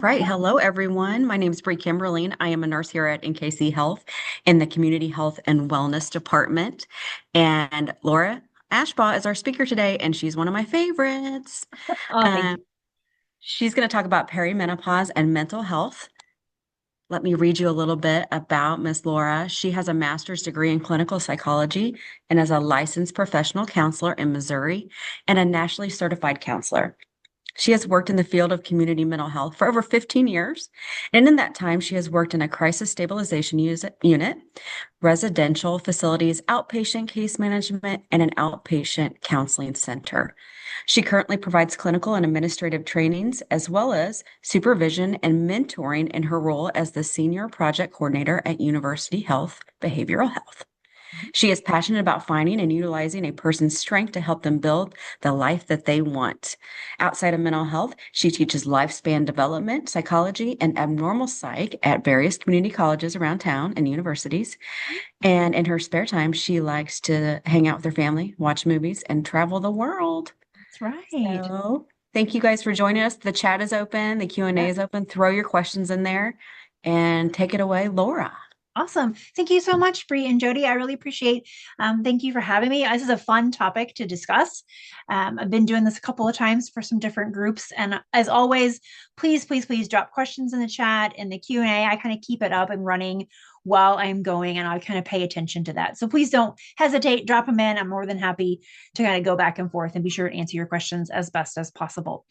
Right. Hello, everyone. My name is Bree Kimberly. I am a nurse here at NKC Health in the Community Health and Wellness Department. And Laura Ashbaugh is our speaker today, and she's one of my favorites. Oh, thank Um, you. she's going to talk about perimenopause and mental health. Let me read you a little bit about Miss Laura. She has a master's degree in clinical psychology and is a licensed professional counselor in Missouri and a nationally certified counselor. She has worked in the field of community mental health for over 15 years. And in that time, she has worked in a crisis stabilization unit, residential facilities, outpatient case management, and an outpatient counseling center. She currently provides clinical and administrative trainings, as well as supervision and mentoring in her role as the senior project coordinator at University Health Behavioral Health. She is passionate about finding and utilizing a person's strength to help them build the life that they want. Outside of mental health, she teaches lifespan development, psychology, and abnormal psych at various community colleges around town and universities. And in her spare time, she likes to hang out with her family, watch movies, and travel the world. That's right. So, thank you guys for joining us. The chat is open, the Q&A Yeah. is open. Throw your questions in there and take it away, Laura. Awesome. Thank you so much, Bree and Jody. I really appreciate. Thank you for having me. This is a fun topic to discuss. I've been doing this a couple of times for some different groups, and as always, please drop questions in the chat and the Q and A. I kind of keep it up and running while I'm going, and I kind of pay attention to that. So please don't hesitate. Drop them in. I'm more than happy to kind of go back and forth and be sure to answer your questions as best as possible.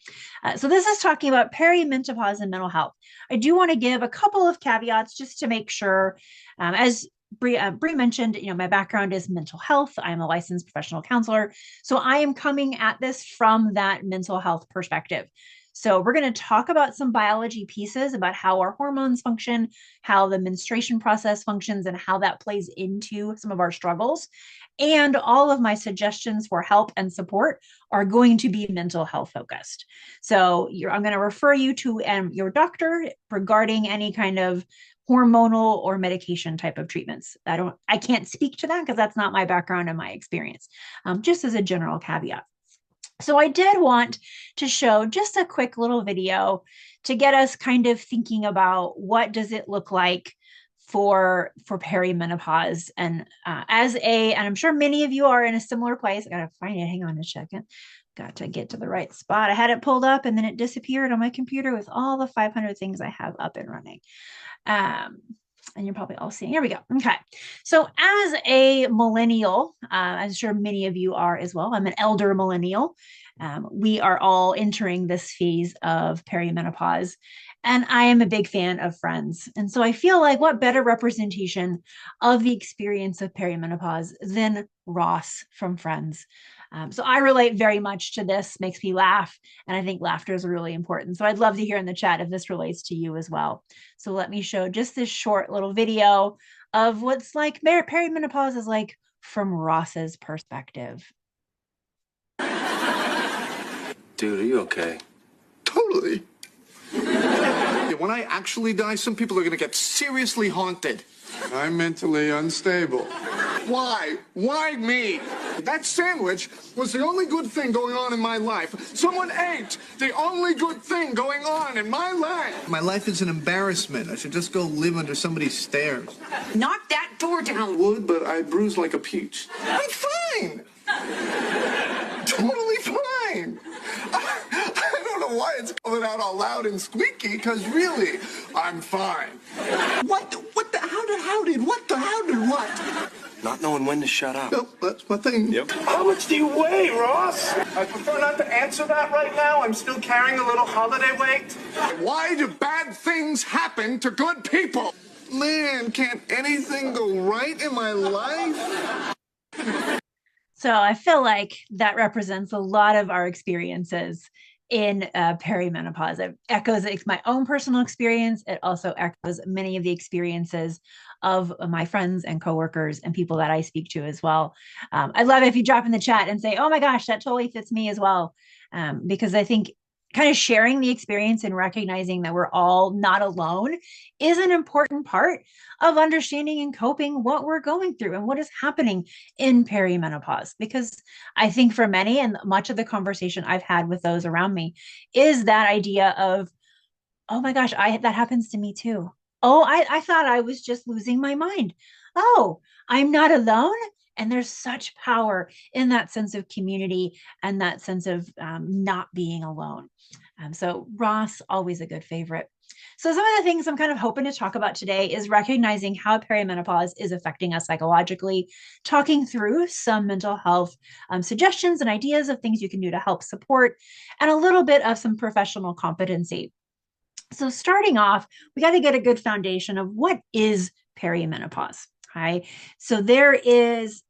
So this is talking about perimenopause and mental health. I do want to give a couple of caveats just to make sure as Bree mentioned, my background is mental health. I'm a licensed professional counselor. So I am coming at this from that mental health perspective. So we're going to talk about some biology pieces about how our hormones function, how the menstruation process functions, and how that plays into some of our struggles. And all of my suggestions for help and support are going to be mental health focused. So I'm going to refer you to your doctor regarding any kind of hormonal or medication type of treatments. I can't speak to that because that's not my background and my experience, just as a general caveat. So I did want to show just a quick little video to get us kind of thinking about what does it look like for perimenopause and and I'm sure many of you are in a similar place. I gotta find it. Hang on a second. Got to get to the right spot. I had it pulled up and then it disappeared on my computer with all the 500 things I have up and running. Um, and you're probably all seeing. Here we go. Okay. So, as a millennial, I'm sure many of you are as well. I'm an elder millennial. We are all entering this phase of perimenopause. And I am a big fan of Friends. And so I feel like what better representation of the experience of perimenopause than Ross from Friends? So I relate very much to this, makes me laugh. And I think laughter is really important. So I'd love to hear in the chat if this relates to you as well. So let me show just this short little video of what's like perimenopause is like from Ross's perspective. Dude, are you okay? Totally. When I actually die, some people are gonna get seriously haunted. I'm mentally unstable. Why? Why me? That sandwich was the only good thing going on in my life. Someone ate the only good thing going on in my life. My life is an embarrassment. I should just go live under somebody's stairs. Knock that door down. Would, but I bruise like a peach. I'm fine. Totally fine. I don't know why it's coming out all loud and squeaky, because really, I'm fine. What the, what? Not knowing when to shut up. Nope, that's my thing. Yep. How much do you weigh, Ross? I prefer not to answer that right now. I'm still carrying a little holiday weight. Why do bad things happen to good people? Man, can't anything go right in my life? So I feel like that represents a lot of our experiences in perimenopause. It echoes my own personal experience. It also echoes many of the experiences of my friends and coworkers and people that I speak to as well. I'd love it if you drop in the chat and say, oh my gosh, that totally fits me as well. Because I think kind of sharing the experience and recognizing that we're all not alone is an important part of understanding and coping what we're going through and what is happening in perimenopause. Because I think for many, and much of the conversation I've had with those around me, is that idea of, Oh my gosh, that happens to me too. Oh, I thought I was just losing my mind. Oh, I'm not alone. And there's such power in that sense of community and that sense of not being alone. So Ross, always a good favorite. So some of the things I'm kind of hoping to talk about today is recognizing how perimenopause is affecting us psychologically, talking through some mental health suggestions and ideas of things you can do to help support, and a little bit of some professional competency. So starting off, we got to get a good foundation of what is perimenopause. Okay. So there is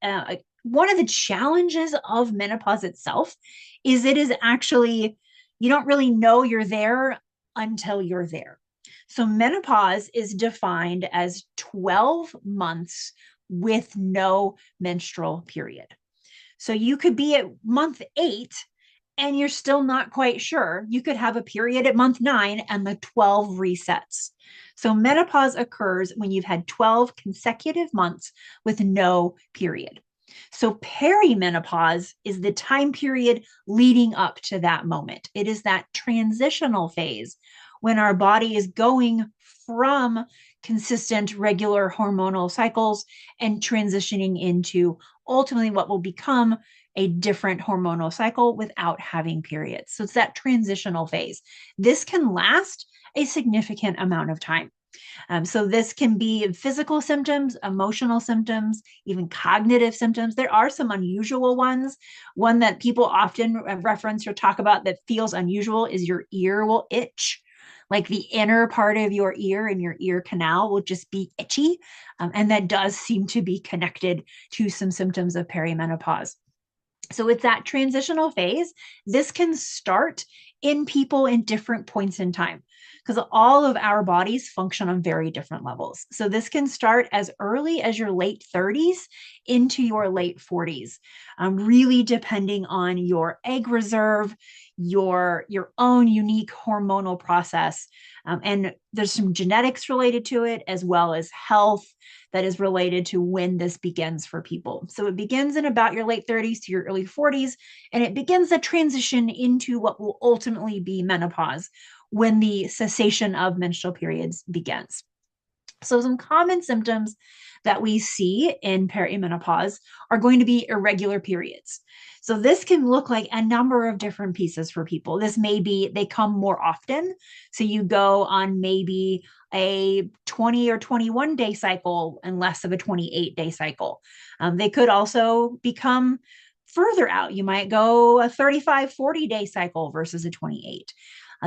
one of the challenges of menopause itself is it is actually, you don't really know you're there until you're there. So menopause is defined as 12 months with no menstrual period. So you could be at month 8 and you're still not quite sure. You could have a period at month 9 and the 12 resets. So menopause occurs when you've had 12 consecutive months with no period. So perimenopause is the time period leading up to that moment. It is that transitional phase when our body is going from consistent regular hormonal cycles and transitioning into ultimately what will become a different hormonal cycle without having periods. So it's that transitional phase. This can last a significant amount of time. So this can be physical symptoms, emotional symptoms, even cognitive symptoms. There are some unusual ones. One that people often reference or talk about that feels unusual is your ear will itch. Like the inner part of your ear and your ear canal will just be itchy. And that does seem to be connected to some symptoms of perimenopause. So it's that transitional phase. This can start in people in different points in time because all of our bodies function on very different levels. So this can start as early as your late 30s into your late 40s, really depending on your egg reserve, your own unique hormonal process. And there's some genetics related to it, as well as health that is related to when this begins for people. So it begins in about your late 30s to your early 40s, and it begins a transition into what will ultimately be menopause when the cessation of menstrual periods begins. So some common symptoms that we see in perimenopause are going to be irregular periods. So this can look like a number of different pieces for people. This may be they come more often. So you go on maybe a 20 or 21 day cycle and less of a 28-day cycle. They could also become further out. You might go a 35, 40-day cycle versus a 28.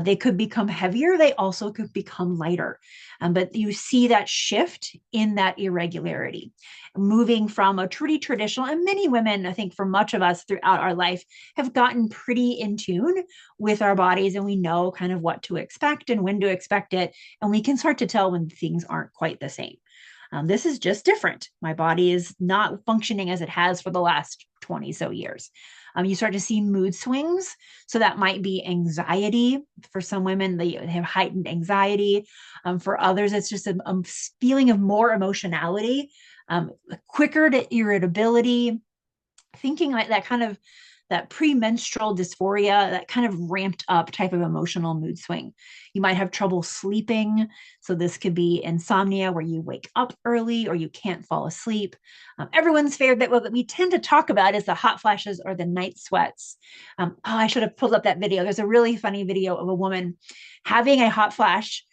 They could become heavier. They also could become lighter. But you see that shift in that irregularity, moving from a pretty traditional, and many women, I think for much of us throughout our life, have gotten pretty in tune with our bodies, and we know kind of what to expect and when to expect it. And we can start to tell when things aren't quite the same. This is just different. My body is not functioning as it has for the last 20 so years. You start to see mood swings. So that might be anxiety. For some women, they have heightened anxiety. For others, it's just a feeling of more emotionality, quicker to irritability, thinking like that kind of that premenstrual dysphoria, that kind of ramped up type of emotional mood swing. You might have trouble sleeping. So this could be insomnia where you wake up early or you can't fall asleep. Everyone's favorite that what we tend to talk about is the hot flashes or the night sweats. I should have pulled up that video. There's a really funny video of a woman having a hot flash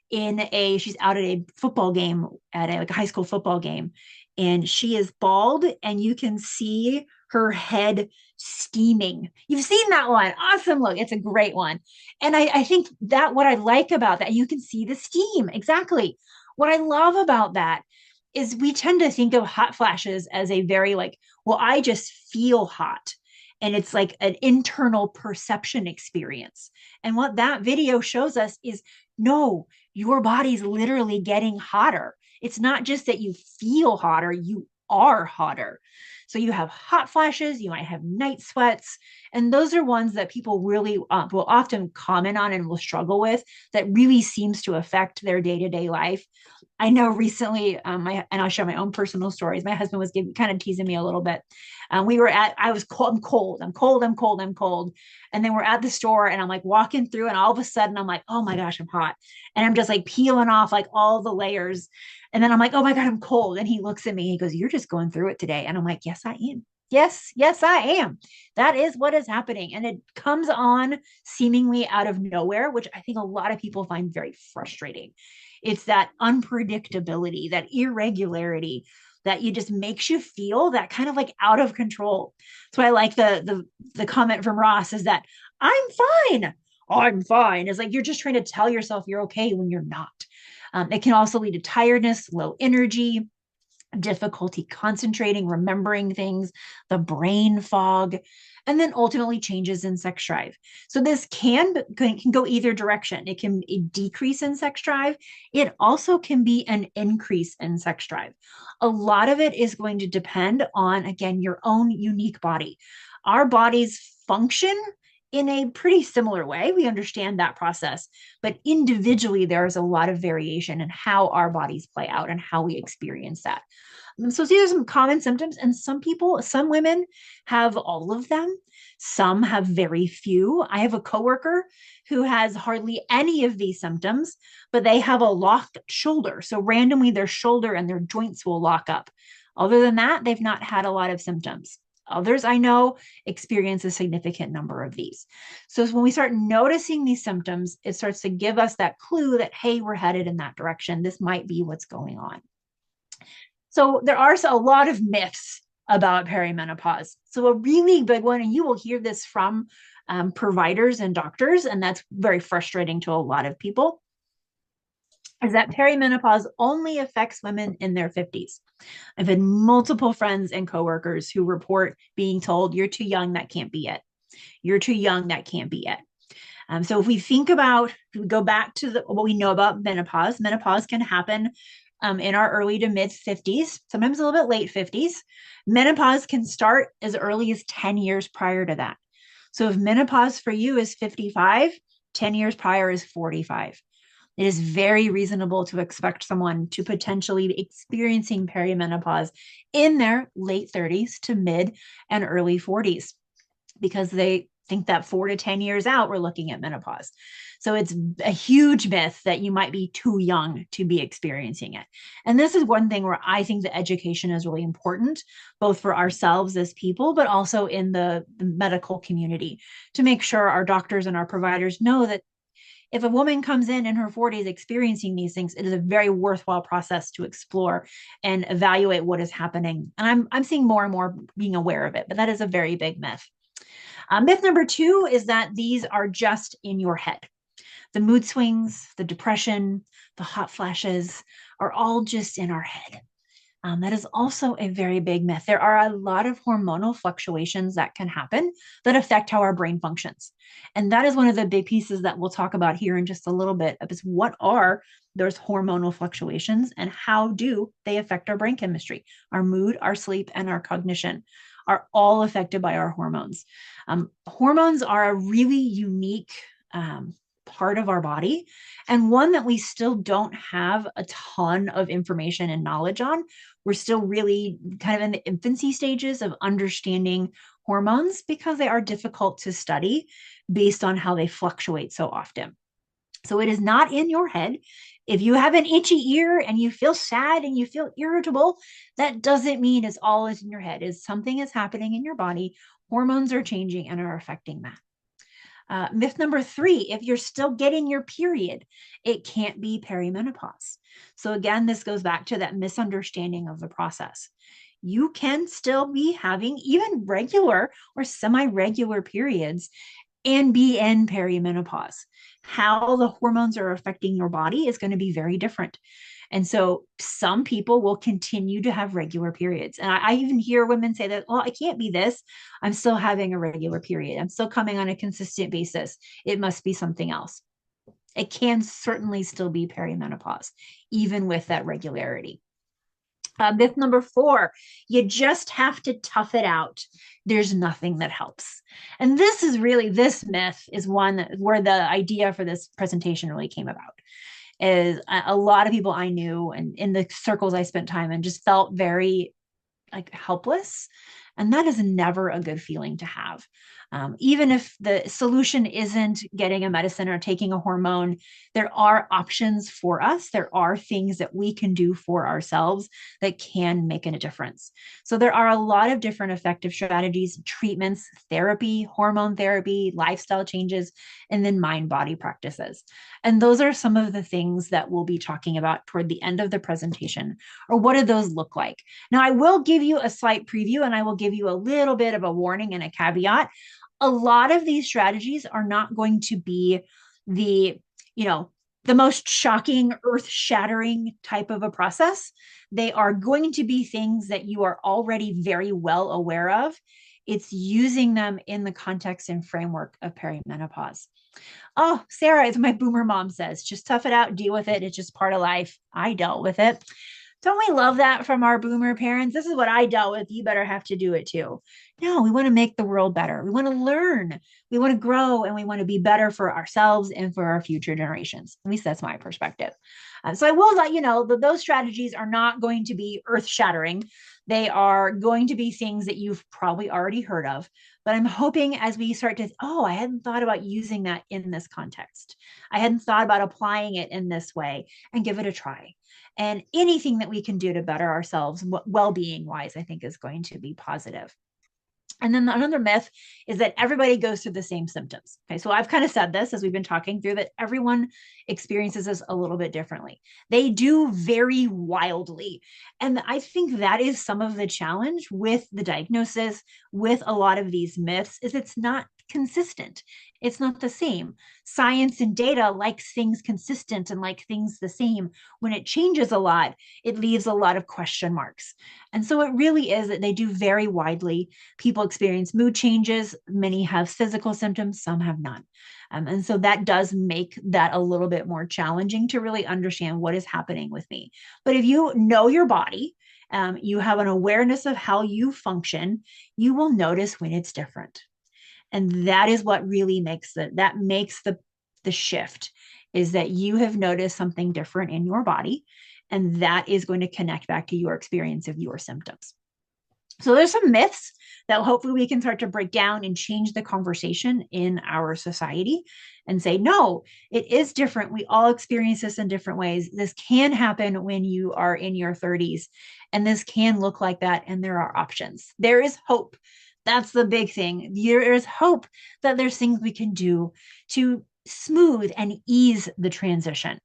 she's out at a football game, at like a high school football game, and she is bald and you can see her head steaming. You've seen that one. Awesome. Look, it's a great one. And I think that what I like about that, you can see the steam. Exactly. What I love about that is we tend to think of hot flashes as a very like, well, I just feel hot. And it's like an internal perception experience. And what that video shows us is no, your body's literally getting hotter. It's not just that you feel hotter, you are hotter. So you have hot flashes, you might have night sweats, and those are ones that people really will often comment on and will struggle with that really seems to affect their day-to-day life. I know recently, and I'll share my own personal stories. My husband was kind of teasing me a little bit. I was cold, I'm cold. And then we're at the store and I'm like walking through and all of a sudden I'm like, oh my gosh, I'm hot. And I'm just like peeling off like all the layers. And then I'm like, oh my God, I'm cold. And he looks at me, he goes, you're just going through it today. And I'm like, yes, I am. Yes, I am. That is what is happening. And it comes on seemingly out of nowhere, which I think a lot of people find very frustrating. It's that unpredictability, that irregularity that you just makes you feel that kind of like out of control. So I like the comment from Ross is that I'm fine. I'm fine. It's like you're just trying to tell yourself you're okay when you're not. It can also lead to tiredness, low energy, difficulty concentrating, remembering things, the brain fog, and then ultimately changes in sex drive. So this can go either direction. It can decrease in sex drive. It also can be an increase in sex drive. A lot of it is going to depend on, again, your own unique body. Our bodies function in a pretty similar way. We understand that process, but individually, there's a lot of variation in how our bodies play out and how we experience that. So these are some common symptoms, and some women have all of them. Some have very few. I have a coworker who has hardly any of these symptoms, but they have a locked shoulder. So randomly their shoulder and their joints will lock up. Other than that, they've not had a lot of symptoms. Others I know experience a significant number of these. So when we start noticing these symptoms, it starts to give us that clue that, hey, we're headed in that direction. This might be what's going on. So there are a lot of myths about perimenopause. So a really big one, and you will hear this from providers and doctors, and that's very frustrating to a lot of people, is that perimenopause only affects women in their 50s. I've had multiple friends and coworkers who report being told, you're too young, that can't be it. You're too young, that can't be it. So if we go back to what we know about menopause, menopause can happen in our early to mid 50s, sometimes a little bit late 50s. Menopause can start as early as 10 years prior to that. So if menopause for you is 55, 10 years prior is 45. It is very reasonable to expect someone to potentially be experiencing perimenopause in their late 30s to mid and early 40s because they think that 4 to 10 years out, we're looking at menopause. So it's a huge myth that you might be too young to be experiencing it. And this is one thing where I think the education is really important, both for ourselves as people, but also in the medical community, to make sure our doctors and our providers know that if a woman comes in her 40s experiencing these things, it is a very worthwhile process to explore and evaluate what is happening. And I'm seeing more and more being aware of it, but that is a very big myth. Myth number 2 is that these are just in your head. The mood swings, the depression, the hot flashes are all just in our head. That is also a very big myth. There are a lot of hormonal fluctuations that can happen that affect how our brain functions. And that is one of the big pieces that we'll talk about here in just a little bit, is what are those hormonal fluctuations and how do they affect our brain chemistry, our mood, our sleep, and our cognition are all affected by our hormones. Hormones are a really unique part of our body, and one that we still don't have a ton of information and knowledge on. We're still really kind of in the infancy stages of understanding hormones because they are difficult to study based on how they fluctuate so often. So it is not in your head. If you have an itchy ear and you feel sad and you feel irritable, that doesn't mean it's all in your head. It's something is happening in your body. Hormones are changing and are affecting that. Myth number 3, if you're still getting your period, it can't be perimenopause. So again, this goes back to that misunderstanding of the process. You can still be having even regular or semi-regular periods and be in perimenopause. How the hormones are affecting your body is going to be very different. And so some people will continue to have regular periods. And I even hear women say that, well, I can't be this. I'm still having a regular period. I'm still coming on a consistent basis. It must be something else. It can certainly still be perimenopause, even with that regularity. Myth number 4, you just have to tough it out. There's nothing that helps. And this myth is one where the idea for this presentation really came about. is a lot of people I knew and in the circles I spent time in just felt very like helpless. And that is never a good feeling to have. Even if the solution isn't getting a medicine or taking a hormone, there are options for us. There are things that we can do for ourselves that can make a difference. So there are a lot of different effective strategies, treatments, therapy, hormone therapy, lifestyle changes, and then mind body practices. And those are some of the things that we'll be talking about toward the end of the presentation. Or what do those look like? Now, I will give you a slight preview and I will give you a little bit of a warning and a caveat. A lot of these strategies are not going to be the, the most shocking, earth-shattering type of a process. They are going to be things that you are already very well aware of. It's using them in the context and framework of perimenopause. Oh, Sarah, as my boomer mom says, just tough it out, deal with it. It's just part of life. I dealt with it. Don't we love that from our boomer parents? This is what I dealt with. You better have to do it too. No, we want to make the world better. We want to learn. We want to grow and we want to be better for ourselves and for our future generations. At least that's my perspective. So I will let you know that those strategies are not going to be earth shattering. They are going to be things that you've probably already heard of. But I'm hoping as we start to, I hadn't thought about using that in this context. I hadn't thought about applying it in this way and give it a try. And anything that we can do to better ourselves well-being wise, I think is going to be positive. And then another myth is that everybody goes through the same symptoms. Okay, so I've kind of said this as we've been talking through that everyone experiences this a little bit differently. They do vary wildly. And I think that is some of the challenge with the diagnosis, with a lot of these myths, is it's not consistent. It's not the same. Science and data likes things consistent and like things the same. When it changes a lot, it leaves a lot of question marks. And so it really is that they do vary widely. People experience mood changes. Many have physical symptoms, some have none. And so that does make that a little bit more challenging to really understand what is happening with me. But if you know your body, you have an awareness of how you function, you will notice when it's different. And that is what really makes the shift, is that you have noticed something different in your body. And that is going to connect back to your experience of your symptoms. So there's some myths that hopefully we can start to break down and change the conversation in our society and say, no, it is different. We all experience this in different ways. This can happen when you are in your 30s, and this can look like that. And there are options. There is hope. That's the big thing. There is hope that there's things we can do to smooth and ease the transition.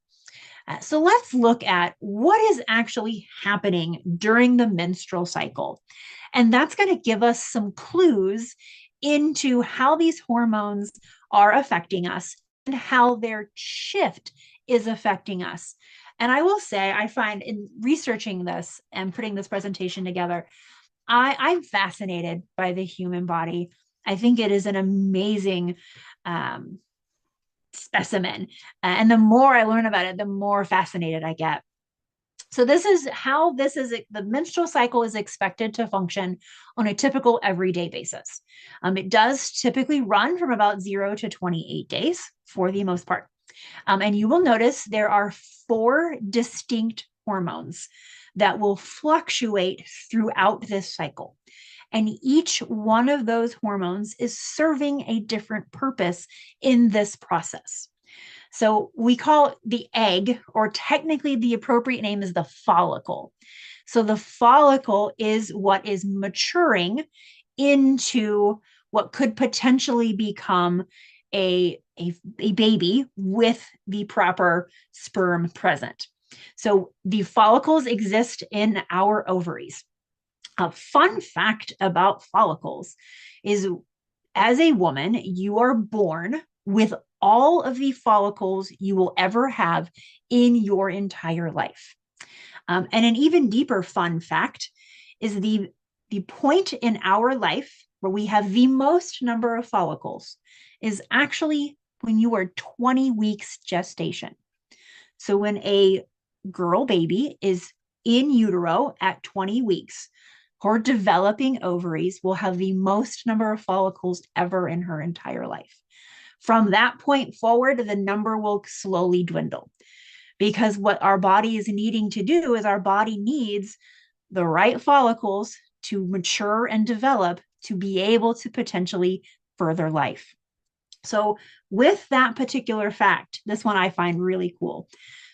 So let's look at what is actually happening during the menstrual cycle. And that's going to give us some clues into how these hormones are affecting us and how their shift is affecting us. And I will say, I find in researching this and putting this presentation together, I'm fascinated by the human body. I think it is an amazing specimen. And the more I learn about it, the more fascinated I get. So this is how the menstrual cycle is expected to function on a typical everyday basis. It does typically run from about 0 to 28 days for the most part. And you will notice there are 4 distinct hormones that will fluctuate throughout this cycle. And each one of those hormones is serving a different purpose in this process. So we call the egg, or technically the appropriate name is the follicle. So the follicle is what is maturing into what could potentially become a baby with the proper sperm present. So the follicles exist in our ovaries. A fun fact about follicles is, as a woman, you are born with all of the follicles you will ever have in your entire life. And an even deeper fun fact is the point in our life where we have the most number of follicles is actually when you are 20 weeks gestation. So when a girl baby is in utero at 20 weeks, her developing ovaries will have the most number of follicles ever in her entire life. From that point forward, the number will slowly dwindle. because what our body is needing to do is our body needs the right follicles to mature and develop to be able to potentially further life. So with that particular fact, this one I find really cool.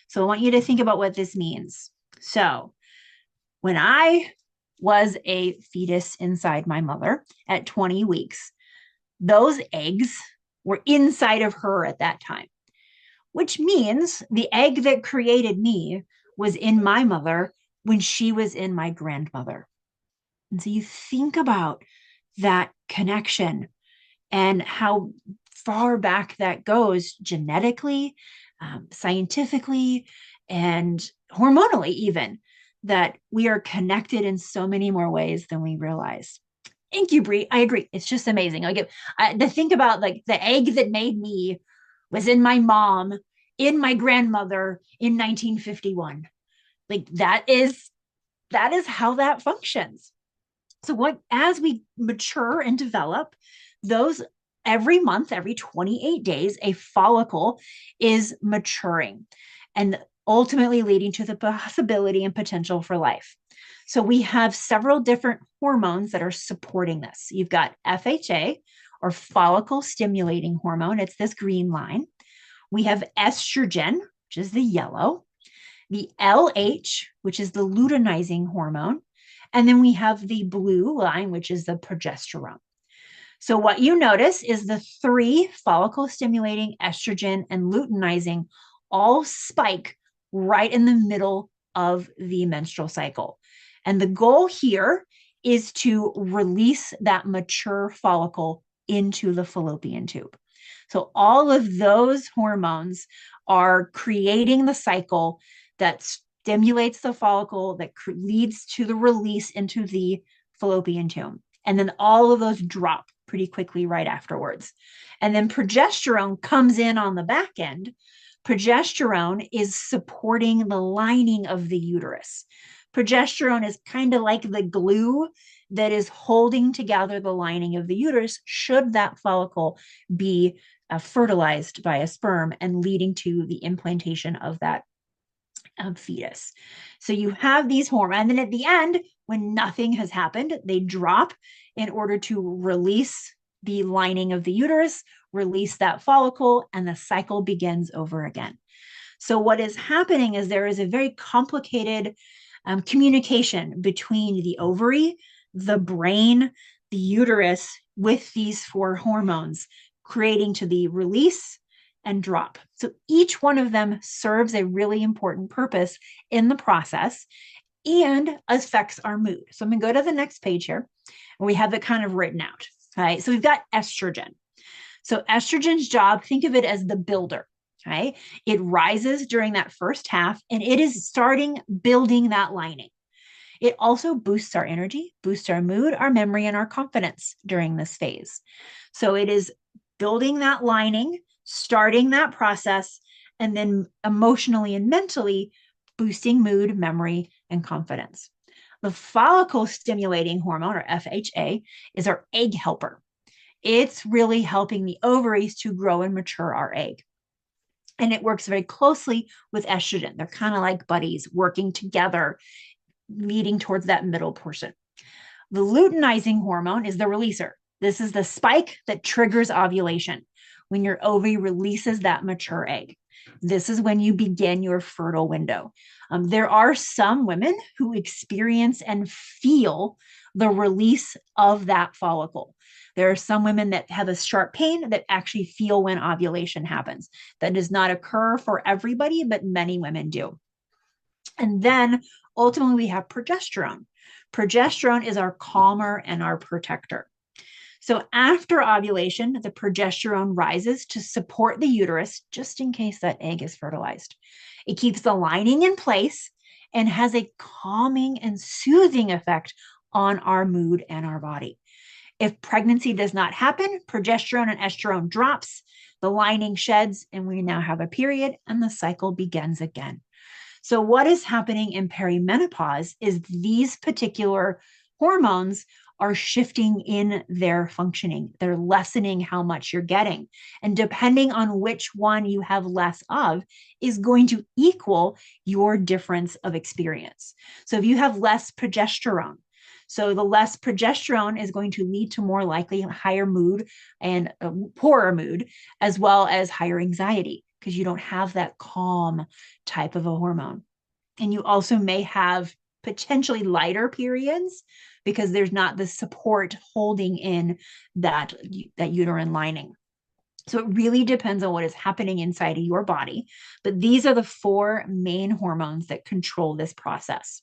So I want you to think about what this means. So when I was a fetus inside my mother at 20 weeks, those eggs were inside of her at that time, which means the egg that created me was in my mother when she was in my grandmother. And so you think about that connection and how far back that goes genetically, scientifically, and hormonally, even, that we are connected in so many more ways than we realize. Thank you, Brie. I agree. It's just amazing. Like to think about like the egg that made me was in my mom, in my grandmother in 1951. Like that is how that functions. So what as we mature and develop, those every month, every 28 days, a follicle is maturing and ultimately leading to the possibility and potential for life. So we have several different hormones that are supporting this. You've got FHA, or follicle stimulating hormone. It's this green line. We have estrogen, which is the yellow, the LH, which is the luteinizing hormone, and then we have the blue line, which is the progesterone. So what you notice is the three follicle stimulating, estrogen, and luteinizing all spike right in the middle of the menstrual cycle. And the goal here is to release that mature follicle into the fallopian tube. So all of those hormones are creating the cycle that stimulates the follicle, that leads to the release into the fallopian tube. And then all of those drop pretty quickly right afterwards. And then progesterone comes in on the back end. Progesterone is supporting the lining of the uterus. Progesterone is kind of like the glue that is holding together the lining of the uterus should that follicle be fertilized by a sperm and leading to the implantation of that fetus. So you have these hormones, and then at the end, when nothing has happened, they drop in order to release the lining of the uterus, release that follicle, and the cycle begins over again. So what is happening is there is a very complicated communication between the ovary, the brain, the uterus with these four hormones, creating to the release and drop. So each one of them serves a really important purpose in the process and affects our mood. So I'm going to go to the next page here, and we have it kind of written out. All right, so we've got estrogen. So estrogen's job, think of it as the builder. Right? It rises during that first half, and it is starting building that lining. It also boosts our energy, boosts our mood, our memory, and our confidence during this phase. So it is building that lining, starting that process, and then emotionally and mentally boosting mood, memory, and confidence. The follicle stimulating hormone, or FHA, is our egg helper. It's really helping the ovaries to grow and mature our egg. And it works very closely with estrogen. They're kind of like buddies working together, leading towards that middle portion. The luteinizing hormone is the releaser. This is the spike that triggers ovulation when your ovary releases that mature egg. This is when you begin your fertile window. There are some women who experience and feel the release of that follicle. There are some women that have a sharp pain that actually feel when ovulation happens. That does not occur for everybody, but many women do. And then ultimately we have progesterone. Progesterone is our calmer and our protector. So after ovulation, the progesterone rises to support the uterus just in case that egg is fertilized. It keeps the lining in place and has a calming and soothing effect on our mood and our body. If pregnancy does not happen, progesterone and estrone drops, the lining sheds, and we now have a period and the cycle begins again. So what is happening in perimenopause is these particular hormones are shifting in their functioning. They're lessening how much you're getting. And depending on which one you have less of is going to equal your difference of experience. So if you have less progesterone, so the less progesterone is going to lead to more likely higher mood and poorer mood, as well as higher anxiety, because you don't have that calm type of a hormone. And you also may have potentially lighter periods because there's not the support holding in that uterine lining. So it really depends on what is happening inside of your body. But these are the 4 main hormones that control this process.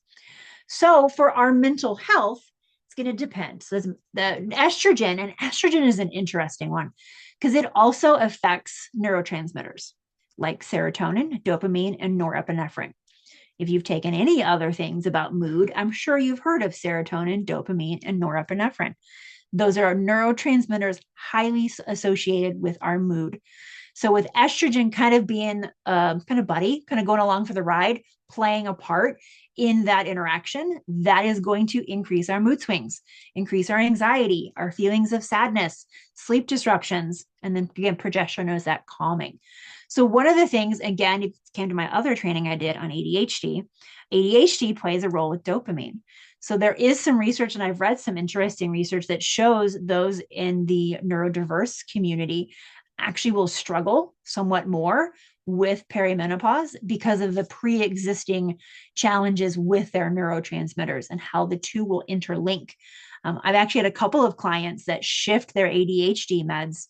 So for our mental health, it's going to depend. So the estrogen, and estrogen is an interesting one because it also affects neurotransmitters like serotonin, dopamine, and norepinephrine. If you've taken any other things about mood, I'm sure you've heard of serotonin, dopamine, and norepinephrine. Those are neurotransmitters highly associated with our mood. So with estrogen kind of being kind of buddy, kind of going along for the ride, playing a part in that interaction, that is going to increase our mood swings, increase our anxiety, our feelings of sadness, sleep disruptions, and then again, progesterone is that calming. So one of the things, again, it came to my other training I did on ADHD. ADHD plays a role with dopamine. So there is some research, and I've read some interesting research that shows those in the neurodiverse community actually will struggle somewhat more with perimenopause because of the pre-existing challenges with their neurotransmitters and how the two will interlink. I've actually had a couple of clients that shift their ADHD meds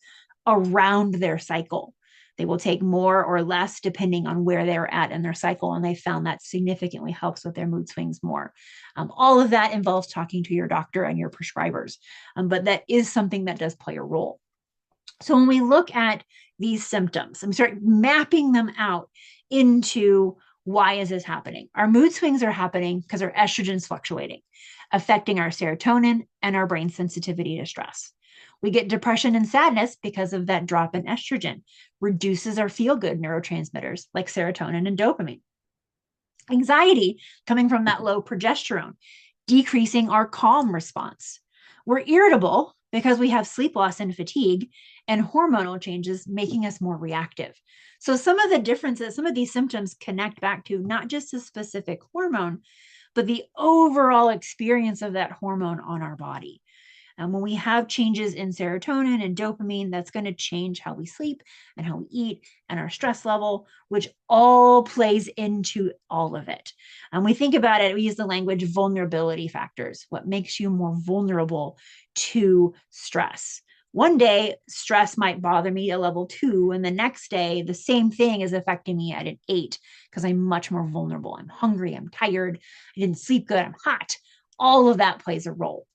around their cycle. They will take more or less depending on where they're at in their cycle, and they found that significantly helps with their mood swings more. All of that involves talking to your doctor and your prescribers, but that is something that does play a role. So when we look at these symptoms and start mapping them out into why is this happening? Our mood swings are happening because our estrogen is fluctuating, affecting our serotonin and our brain sensitivity to stress. We get depression and sadness because of that drop in estrogen, reduces our feel-good neurotransmitters like serotonin and dopamine. Anxiety coming from that low progesterone, decreasing our calm response. We're irritable because we have sleep loss and fatigue, and hormonal changes making us more reactive. So some of the differences, some of these symptoms connect back to not just a specific hormone, but the overall experience of that hormone on our body. And when we have changes in serotonin and dopamine, that's going to change how we sleep and how we eat and our stress level, which all plays into all of it. And we think about it, we use the language vulnerability factors, what makes you more vulnerable to stress. One day, stress might bother me at level 2, and the next day, the same thing is affecting me at an 8 because I'm much more vulnerable. I'm hungry, I'm tired, I didn't sleep good, I'm hot. All of that plays a role.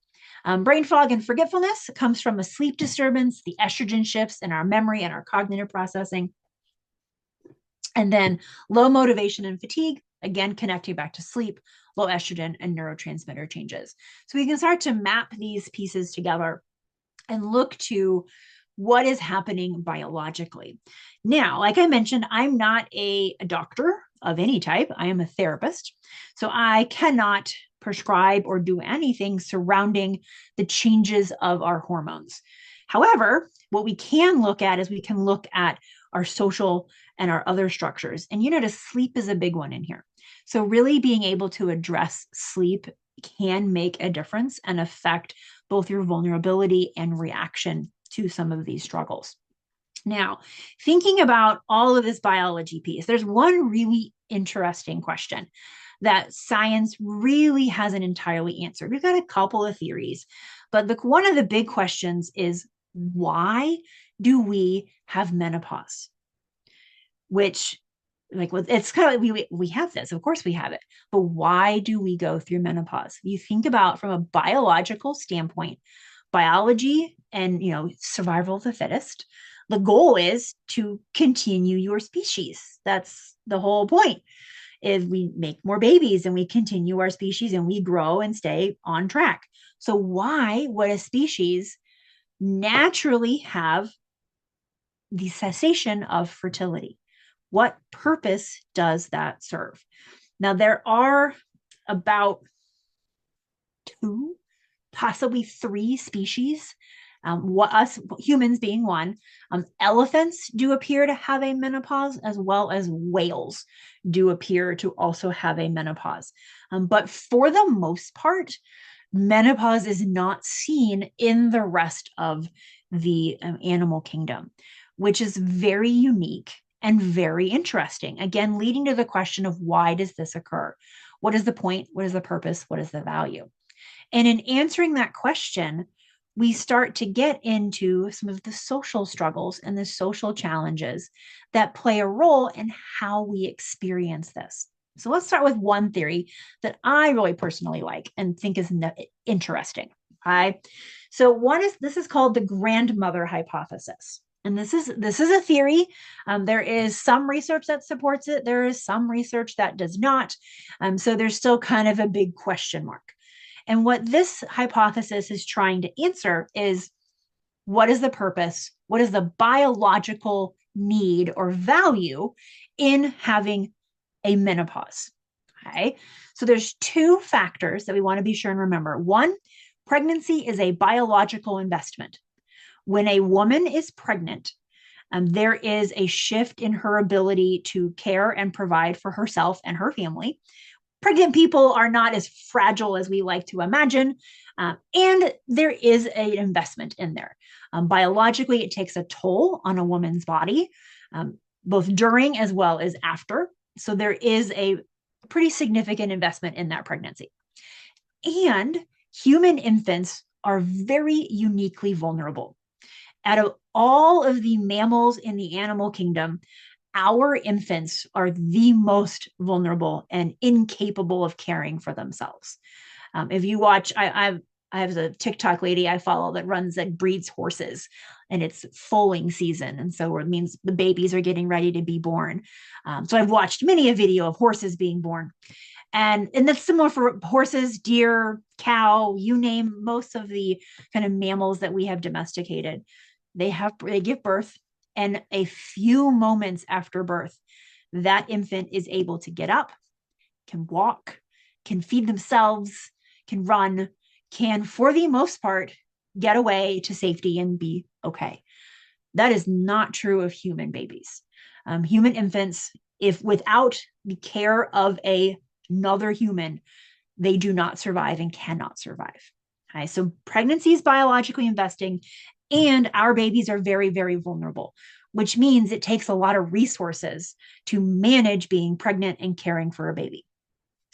Brain fog and forgetfulness comes from a sleep disturbance, the estrogen shifts in our memory and our cognitive processing. And then low motivation and fatigue, again, connecting back to sleep, low estrogen and neurotransmitter changes. So we can start to map these pieces together and look to what is happening biologically. Now, like I mentioned, I'm not a doctor of any type. I am a therapist. So I cannot prescribe or do anything surrounding the changes of our hormones. However, what we can look at is we can look at our social and our other structures. And you notice sleep is a big one in here. So really being able to address sleep can make a difference and affect both your vulnerability and reaction to some of these struggles. Now, thinking about all of this biology piece, there's one really interesting question that science really hasn't entirely answered. We've got a couple of theories, but one of the big questions is, why do we have menopause? Which, like, it's kind of like we have this, of course we have it, but why do we go through menopause? You think about from a biological standpoint, biology and survival of the fittest. The goal is to continue your species. That's the whole point. Is we make more babies and we continue our species and we grow and stay on track. So why would a species naturally have the cessation of fertility? What purpose does that serve? Now, there are about 2 possibly 3 species, us humans being one. Elephants do appear to have a menopause, as well as whales do appear to also have a menopause. But for the most part, menopause is not seen in the rest of the animal kingdom, which is very unique and very interesting. Again, leading to the question of why does this occur? What is the point? What is the purpose? What is the value? And in answering that question, we start to get into some of the social struggles and the social challenges that play a role in how we experience this. So let's start with one theory that I really personally like and think is interesting. Okay. So this is called the grandmother hypothesis. And this is a theory. There is some research that supports it. There is some research that does not. So there's still kind of a big question mark. And what this hypothesis is trying to answer is, what is the purpose? What is the biological need or value in having a menopause? Okay. So there's 2 factors that we want to be sure and remember. One, pregnancy is a biological investment. When a woman is pregnant, there is a shift in her ability to care and provide for herself and her family. Pregnant people are not as fragile as we like to imagine, and there is an investment in there. Biologically, it takes a toll on a woman's body, both during as well as after. So there is a pretty significant investment in that pregnancy. And human infants are very uniquely vulnerable. Out of all of the mammals in the animal kingdom, our infants are the most vulnerable and incapable of caring for themselves. If you watch, I have a TikTok lady I follow that breeds horses, and it's foaling season. And so it means the babies are getting ready to be born. So I've watched many a video of horses being born. And that's similar for horses, deer, cow, you name most of the kind of mammals that we have domesticated. They give birth, and a few moments after birth, that infant is able to get up, can walk, can feed themselves, can run, can, for the most part, get away to safety and be okay. That is not true of human babies. Human infants, if without the care of another human, they do not survive and cannot survive. Okay, so pregnancy is biologically investing, and our babies are very, very vulnerable, which means it takes a lot of resources to manage being pregnant and caring for a baby.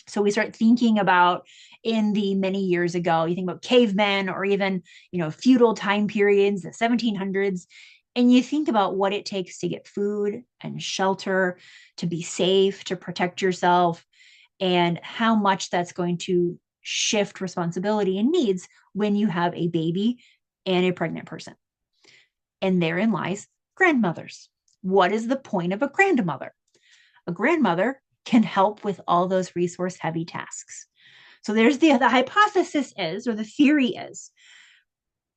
So we start thinking about, in the many years ago, you think about cavemen, or even, feudal time periods, the 1700s, and you think about what it takes to get food and shelter, to be safe, to protect yourself, and how much that's going to shift responsibility and needs when you have a baby and a pregnant person. And therein lies grandmothers. What is the point of a grandmother? A grandmother can help with all those resource heavy tasks. So there's the hypothesis is, or the theory is,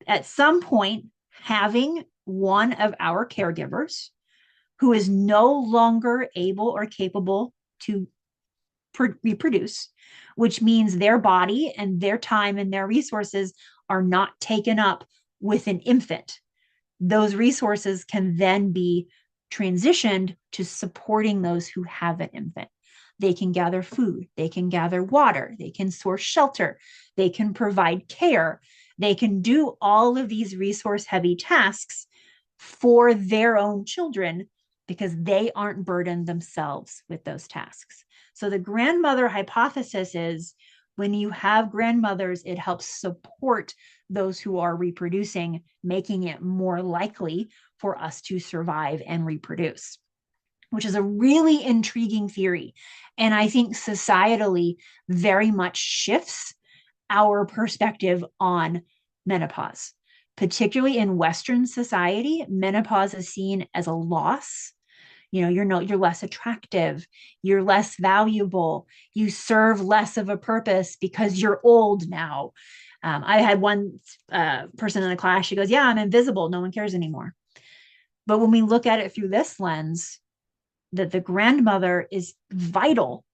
at some point, having one of our caregivers who is no longer able or capable to reproduce, which means their body and their time and their resources are not taken up with an infant. Those resources can then be transitioned to supporting those who have an infant. They can gather food, they can gather water, they can source shelter, they can provide care, they can do all of these resource heavy tasks for their own children because they aren't burdened themselves with those tasks. So the grandmother hypothesis is, when you have grandmothers, it helps support those who are reproducing, making it more likely for us to survive and reproduce, which is a really intriguing theory. And I think societally very much shifts our perspective on menopause. Particularly in Western society, menopause is seen as a loss. You're less attractive, you're less valuable, you serve less of a purpose because you're old now. I had one person in the class, she goes, yeah, I'm invisible, no one cares anymore. But when we look at it through this lens, that the grandmother is vital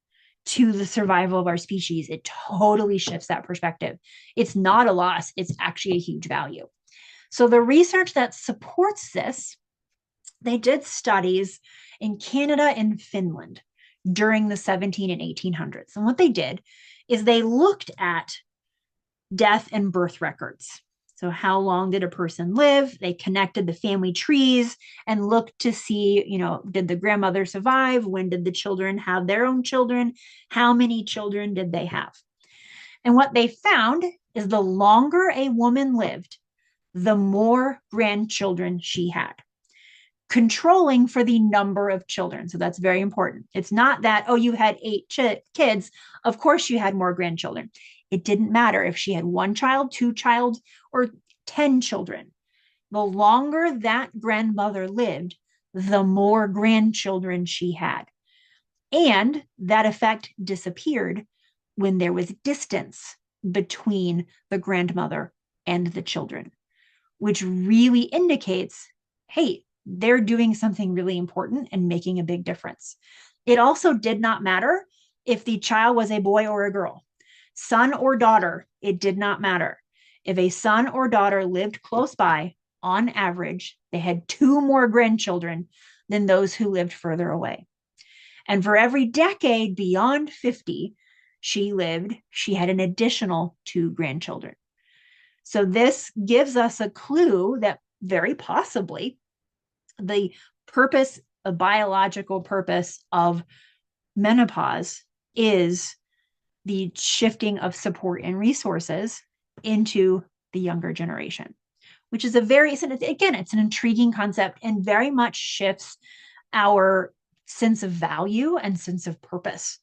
to the survival of our species. It totally shifts that perspective. It's not a loss, it's actually a huge value. So the research that supports this, they did studies in Canada and Finland during the 17 and 1800s. And what they did is they looked at death and birth records. So how long did a person live? They connected the family trees and looked to see, did the grandmother survive? When did the children have their own children? How many children did they have? And what they found is the longer a woman lived, the more grandchildren she had, controlling for the number of children. So that's very important. It's not that, oh, you had 8 kids. Of course, you had more grandchildren. It didn't matter if she had 1 child, 2 child, or 10 children. The longer that grandmother lived, the more grandchildren she had. And that effect disappeared when there was distance between the grandmother and the children, which really indicates, hey, they're doing something really important and making a big difference. It also did not matter if the child was a boy or a girl, son or daughter, it did not matter. If a son or daughter lived close by, on average, they had 2 more grandchildren than those who lived further away. And for every decade beyond 50 she had an additional 2 grandchildren. So this gives us a clue that very possibly the purpose, a biological purpose of menopause is the shifting of support and resources into the younger generation, which is it's an intriguing concept and very much shifts our sense of value and sense of purpose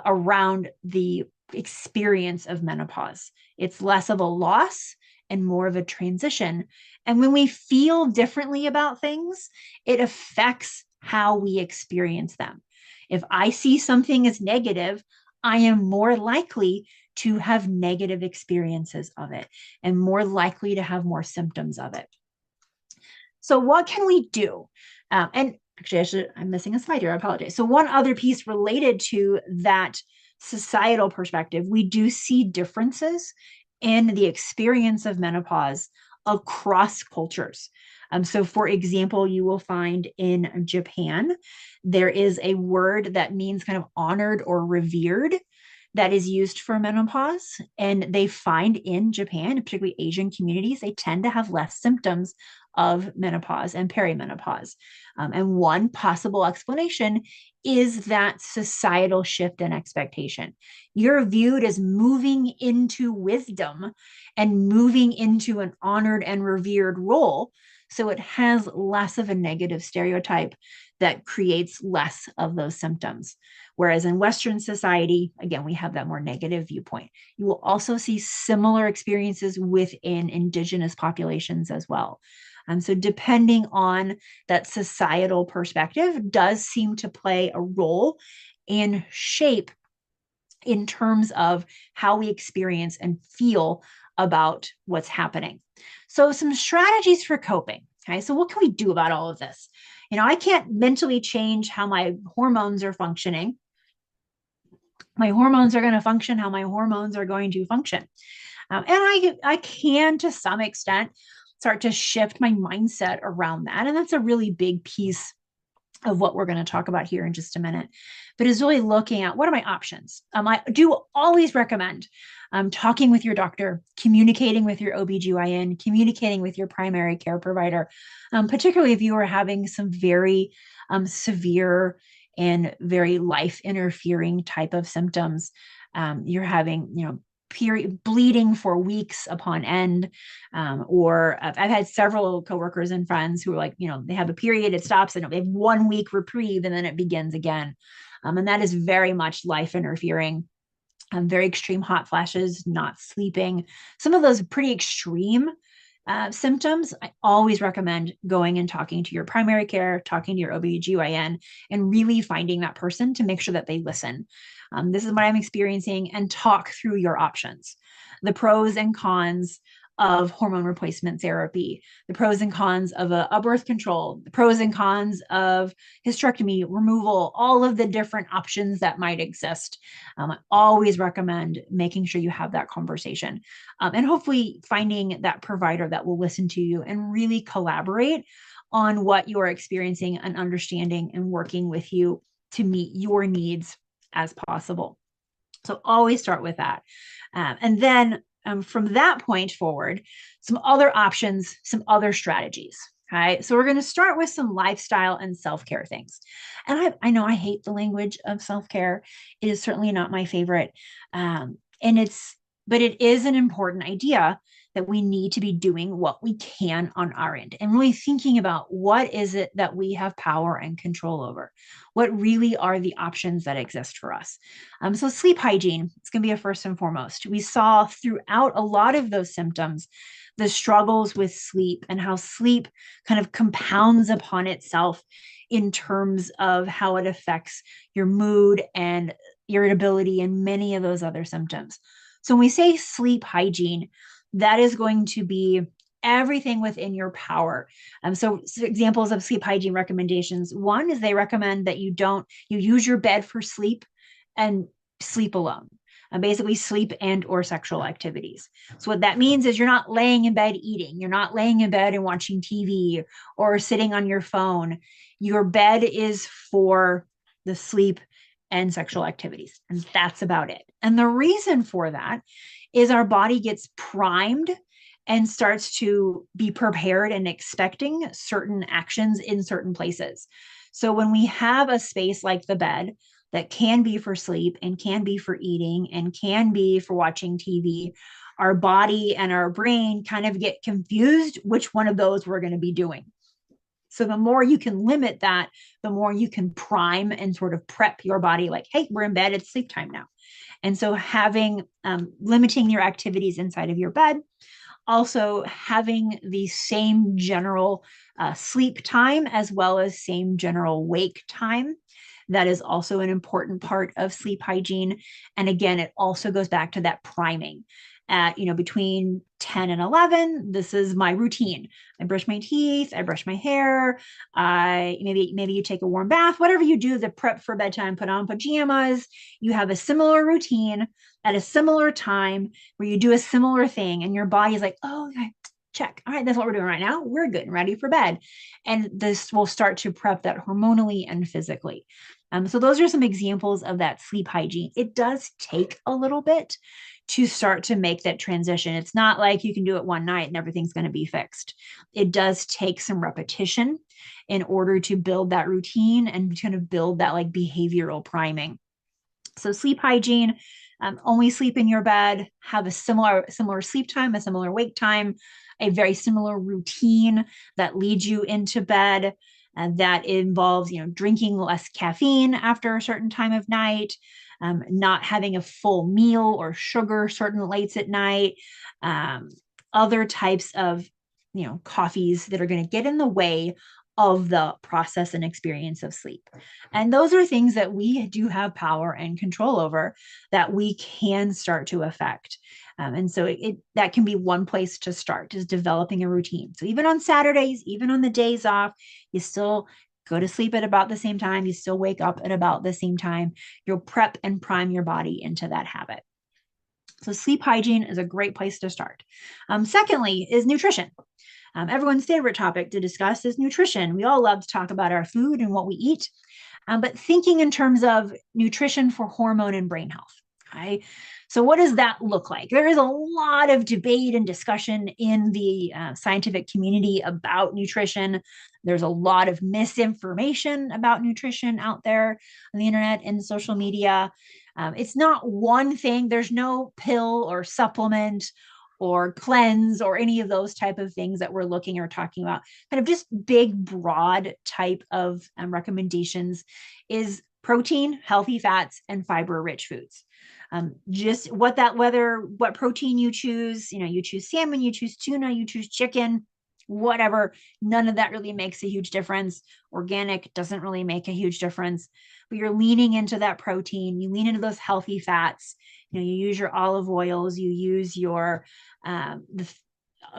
around the experience of menopause. It's less of a loss and more of a transition. And when we feel differently about things, it affects how we experience them. If I see something as negative, I am more likely to have negative experiences of it and more likely to have more symptoms of it. So what can we do? And actually, I'm missing a slide here. I apologize. So one other piece related to that societal perspective, we do see differences in the experience of menopause across cultures. So for example, you will find in Japan, there is a word that means kind of honored or revered that is used for menopause. And they find in Japan, particularly Asian communities, they tend to have less symptoms of menopause and perimenopause. And one possible explanation is that societal shift in expectation. You're viewed as moving into wisdom and moving into an honored and revered role. So it has less of a negative stereotype that creates less of those symptoms. Whereas in Western society, again, we have that more negative viewpoint. You will also see similar experiences within indigenous populations as well. So depending on that societal perspective does seem to play a role and shape in terms of how we experience and feel about what's happening. So some strategies for coping. Okay, so what can we do about all of this? I can't mentally change how my hormones are functioning. My hormones are going to function how my hormones are going to function. And I can, to some extent, start to shift my mindset around that. And that's a really big piece of what we're going to talk about here in just a minute, but is really looking at what are my options. I do always recommend talking with your doctor, communicating with your OBGYN, communicating with your primary care provider, particularly if you are having some very severe and very life interfering type of symptoms. You're having, period bleeding for weeks upon end, or I've had several coworkers and friends who are like, they have a period, it stops, and they have 1 week reprieve, and then it begins again, and that is very much life interfering. Very extreme hot flashes, not sleeping, some of those pretty extreme symptoms. I always recommend going and talking to your primary care, talking to your OBGYN, and really finding that person to make sure that they listen. This is what I'm experiencing, and talk through your options, the pros and cons of hormone replacement therapy, the pros and cons of a birth control, the pros and cons of hysterectomy, removal, all of the different options that might exist. I always recommend making sure you have that conversation, and hopefully finding that provider that will listen to you and really collaborate on what you're experiencing and understanding and working with you to meet your needs as possible. So always start with that. And then from that point forward, some other options, some other strategies. Okay. So we're going to start with some lifestyle and self-care things. And I know I hate the language of self-care. It is certainly not my favorite. But it is an important idea that we need to be doing what we can on our end and really thinking about what is it that we have power and control over. What really are the options that exist for us? So sleep hygiene, it's going to be a first and foremost. We saw throughout a lot of those symptoms, the struggles with sleep and how sleep kind of compounds upon itself in terms of how it affects your mood and irritability and many of those other symptoms. So when we say sleep hygiene, that is going to be everything within your power. So examples of sleep hygiene recommendations. One is they recommend that you use your bed for sleep and sleep alone. Basically sleep and or sexual activities. So what that means is you're not laying in bed eating. You're not laying in bed and watching TV or sitting on your phone. Your bed is for the sleep and sexual activities. And that's about it. And the reason for that is our body gets primed and starts to be prepared and expecting certain actions in certain places. So when we have a space like the bed that can be for sleep and can be for eating and can be for watching TV, our body and our brain kind of get confused which one of those we're going to be doing. So the more you can limit that, the more you can prime and sort of prep your body like, hey, we're in bed, it's sleep time now. And so limiting your activities inside of your bed, also having the same general sleep time as well as same general wake time. That is also an important part of sleep hygiene. And again, it also goes back to that priming. Between 10 and 11, this is my routine. I brush my teeth, I brush my hair, maybe you take a warm bath, whatever you do, the prep for bedtime, put on pajamas, you have a similar routine at a similar time where you do a similar thing and your body is like, oh, okay, check. All right, that's what we're doing right now. We're good and ready for bed. And this will start to prep that hormonally and physically. So those are some examples of that sleep hygiene. It does take a little bit to start to make that transition. It's not like you can do it one night and everything's going to be fixed. It does take some repetition in order to build that routine and kind of build that like behavioral priming. So sleep hygiene, only sleep in your bed, have a similar sleep time, a similar wake time, a very similar routine that leads you into bed. That involves, drinking less caffeine after a certain time of night, not having a full meal or sugar certain lates at night, other types of, coffees that are going to get in the way of the process and experience of sleep. And those are things that we do have power and control over that we can start to affect. And so that can be one place to start, is developing a routine. So even on Saturdays, even on the days off, you still go to sleep at about the same time. You still wake up at about the same time. You'll prep and prime your body into that habit. So sleep hygiene is a great place to start. Secondly is nutrition. Everyone's favorite topic to discuss is nutrition. We all love to talk about our food and what we eat, but thinking in terms of nutrition for hormone and brain health. Okay. So what does that look like? There is a lot of debate and discussion in the scientific community about nutrition. There's a lot of misinformation about nutrition out there on the internet and social media. It's not one thing. There's no pill or supplement or cleanse or any of those type of things that we're looking or talking about. Kind of just big, broad type of recommendations is protein, healthy fats, and fiber-rich foods. Just what protein you choose, you choose salmon, you choose tuna, you choose chicken, whatever, none of that really makes a huge difference. Organic doesn't really make a huge difference, but you're leaning into that protein, you lean into those healthy fats, you use your olive oils, you use your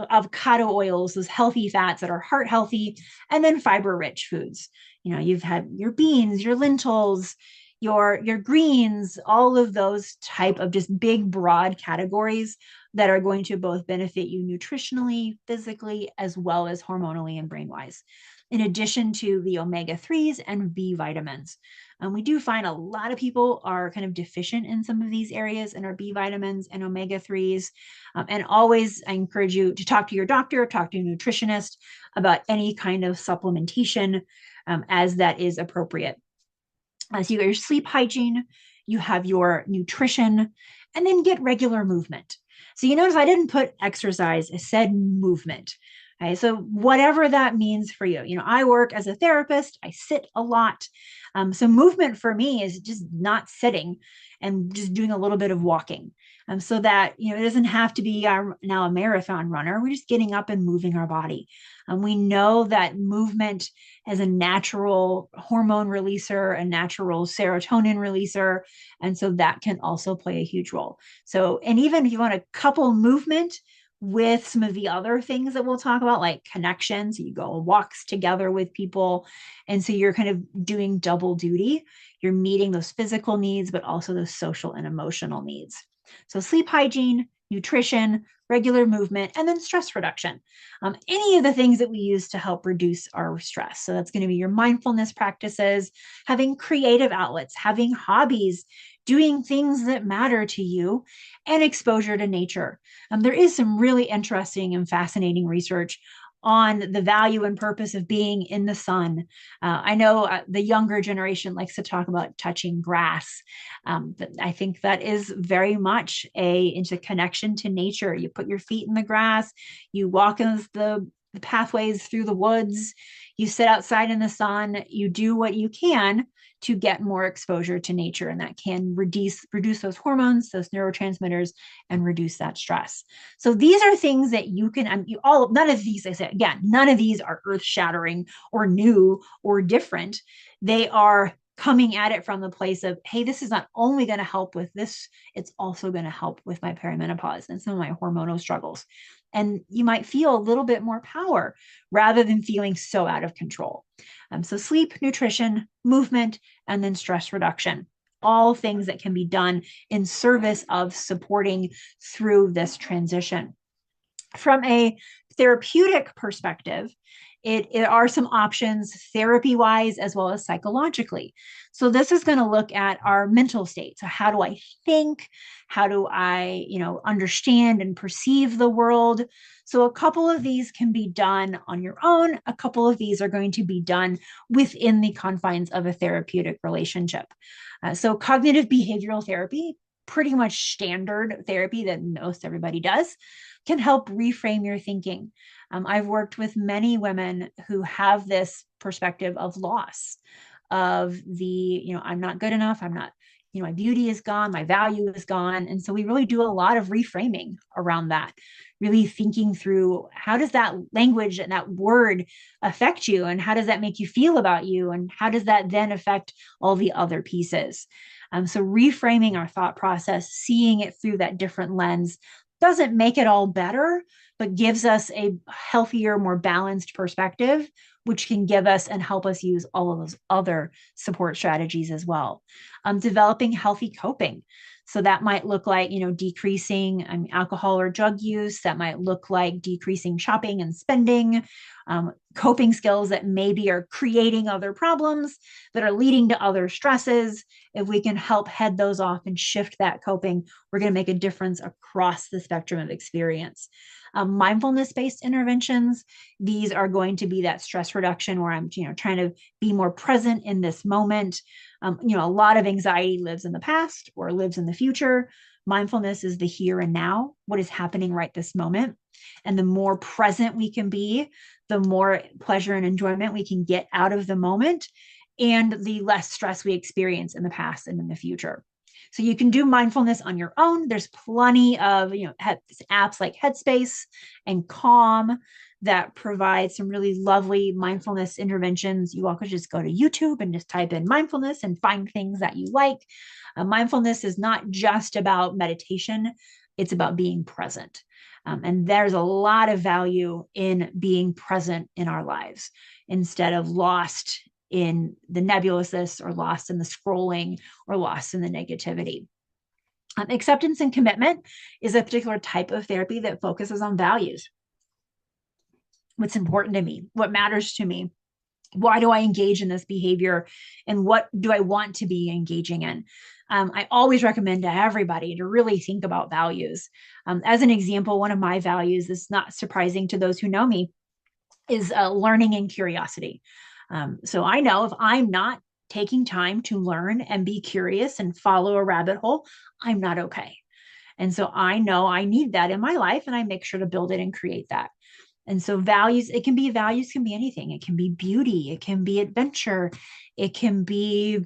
avocado oils, those healthy fats that are heart healthy, and then fiber rich foods. You've had your beans, your lentils, your greens, all of those type of just big, broad categories that are going to both benefit you nutritionally, physically, as well as hormonally and brain wise. In addition to the omega-3s and B vitamins. We do find a lot of people are kind of deficient in some of these areas and our B vitamins and omega-3s. And always, I encourage you to talk to your doctor, talk to a nutritionist about any kind of supplementation as that is appropriate. So you got your sleep hygiene, you have your nutrition, and then get regular movement. So you notice I didn't put exercise, I said movement. Okay, so whatever that means for you. I work as a therapist, I sit a lot. So movement for me is just not sitting and just doing a little bit of walking. So that, it doesn't have to be now a marathon runner. We're just getting up and moving our body. We know that movement as a natural hormone releaser, a natural serotonin releaser. And so that can also play a huge role. So, and even if you want to couple movement with some of the other things that we'll talk about, like connections, you go on walks together with people. And so you're kind of doing double duty. You're meeting those physical needs, but also those social and emotional needs. So sleep hygiene, nutrition, regular movement, and then stress reduction. Any of the things that we use to help reduce our stress. So that's going to be your mindfulness practices, having creative outlets, having hobbies, doing things that matter to you, and exposure to nature. There is some really interesting and fascinating research on the value and purpose of being in the sun. I know the younger generation likes to talk about touching grass, but I think that is very much into connection to nature. You put your feet in the grass, you walk in the pathways through the woods, you sit outside in the sun, you do what you can to get more exposure to nature, and that can reduce those hormones, those neurotransmitters, and reduce that stress. So these are things that you can, none of these, I say again, none of these are earth-shattering or new or different. They are coming at it from the place of, hey, this is not only going to help with this, it's also going to help with my perimenopause and some of my hormonal struggles. And you might feel a little bit more power rather than feeling so out of control. So sleep, nutrition, movement, and then stress reduction, all things that can be done in service of supporting through this transition. From a therapeutic perspective, it are some options therapy-wise as well as psychologically. So this is going to look at our mental state. So how do I think? How do I, understand and perceive the world? So a couple of these can be done on your own. A couple of these are going to be done within the confines of a therapeutic relationship. So cognitive behavioral therapy, pretty much standard therapy that most everybody does, can help reframe your thinking. I've worked with many women who have this perspective of loss, of I'm not good enough. I'm not, my beauty is gone. My value is gone. And so we really do a lot of reframing around that, really thinking through how does that language and that word affect you? And how does that make you feel about you? And how does that then affect all the other pieces? So reframing our thought process, seeing it through that different lens, doesn't make it all better, but gives us a healthier, more balanced perspective, which can give us and help us use all of those other support strategies as well. Developing healthy coping. So that might look like, decreasing alcohol or drug use. That might look like decreasing shopping and spending, coping skills that maybe are creating other problems that are leading to other stresses. If we can help head those off and shift that coping, we're going to make a difference across the spectrum of experience. Mindfulness-based interventions, these are going to be that stress reduction where I'm, trying to be more present in this moment. A lot of anxiety lives in the past or lives in the future. Mindfulness is the here and now, what is happening right this moment. And the more present we can be, the more pleasure and enjoyment we can get out of the moment, and the less stress we experience in the past and in the future. So you can do mindfulness on your own. There's plenty of apps like Headspace and Calm that provide some really lovely mindfulness interventions. You all could just go to YouTube and just type in mindfulness and find things that you like. Mindfulness is not just about meditation. It's about being present. And there's a lot of value in being present in our lives instead of lost in the nebulousness or lost in the scrolling or lost in the negativity. Acceptance and commitment is a particular type of therapy that focuses on values. What's important to me? What matters to me? Why do I engage in this behavior? And what do I want to be engaging in? I always recommend to everybody to really think about values. As an example, one of my values is not surprising to those who know me is learning and curiosity. So I know if I'm not taking time to learn and be curious and follow a rabbit hole, I'm not okay. And so I know I need that in my life, and I make sure to build it and create that. And so values can be anything. It can be beauty, it can be adventure, it can be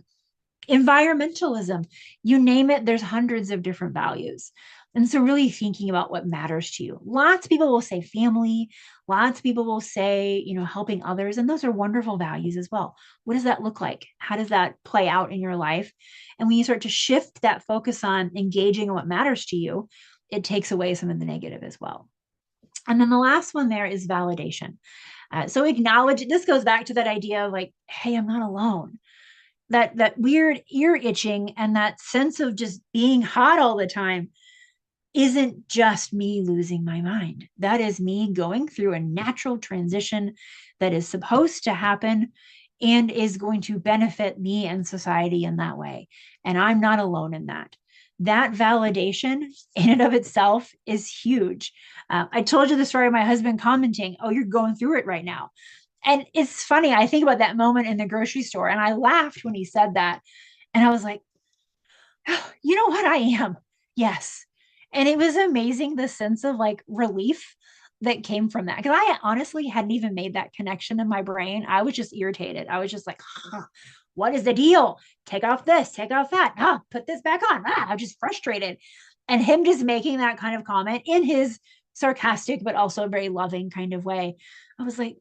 environmentalism, you name it, there's hundreds of different values. And so really thinking about what matters to you. Lots of people will say family, lots of people will say, helping others, and those are wonderful values as well. What does that look like? How does that play out in your life? And when you start to shift that focus on engaging in what matters to you, it takes away some of the negative as well. And then the last one there is validation. So acknowledge, this goes back to that idea of like, hey, I'm not alone. That weird ear itching and that sense of just being hot all the time isn't just me losing my mind. That is me going through a natural transition that is supposed to happen and is going to benefit me and society in that way. And I'm not alone in that. That validation in and of itself is huge. I told you the story of my husband commenting, oh, you're going through it right now. And it's funny, I think about that moment in the grocery store and I laughed when he said that. And I was like, oh, you know what? I am. Yes. And it was amazing the sense of like relief that came from that. Because I honestly hadn't even made that connection in my brain. I was just irritated. I was just like, what is the deal? Take off this, take off that. Put this back on. I'm just frustrated. And him just making that kind of comment in his sarcastic, but also very loving kind of way. I was like,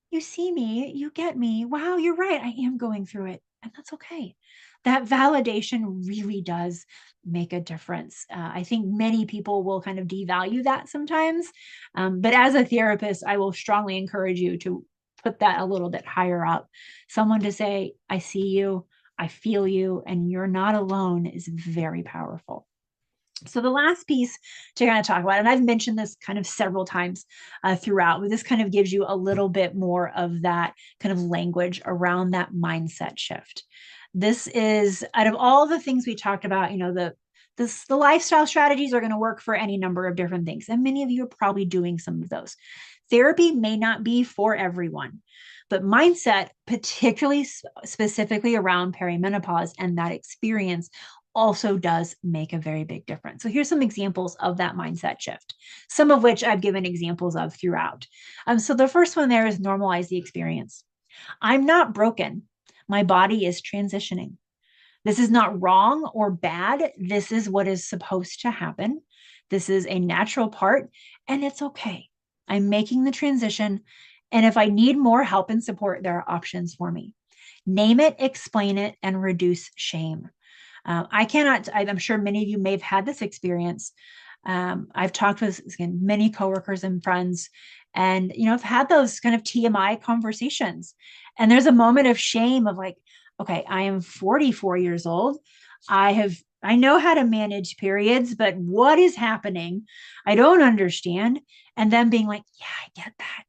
you see me, you get me. Wow, you're right. I am going through it. And that's okay. That validation really does make a difference. I think many people will kind of devalue that sometimes. But as a therapist, I will strongly encourage you to put that a little bit higher up. Someone to say, I see you, I feel you, and you're not alone is very powerful. So the last piece to kind of talk about, and I've mentioned this kind of several times throughout, but this kind of gives you a little bit more of that kind of language around that mindset shift. This is out of all the things we talked about, the lifestyle strategies are going to work for any number of different things. And many of you are probably doing some of those. Therapy may not be for everyone, but mindset, particularly specifically around perimenopause and that experience, also does make a very big difference. So here's some examples of that mindset shift, some of which I've given examples of throughout. So the first one there is normalize the experience. I'm not broken. My body is transitioning. This is not wrong or bad. This is what is supposed to happen. This is a natural part, and it's okay. I'm making the transition. And if I need more help and support, there are options for me. Name it, explain it, and reduce shame. I'm sure many of you may have had this experience. I've talked with many coworkers and friends, and, I've had those kind of TMI conversations. And there's a moment of shame of like, okay, I am 44 years old. I know how to manage periods, but what is happening? I don't understand. And then being like, yeah, I get that.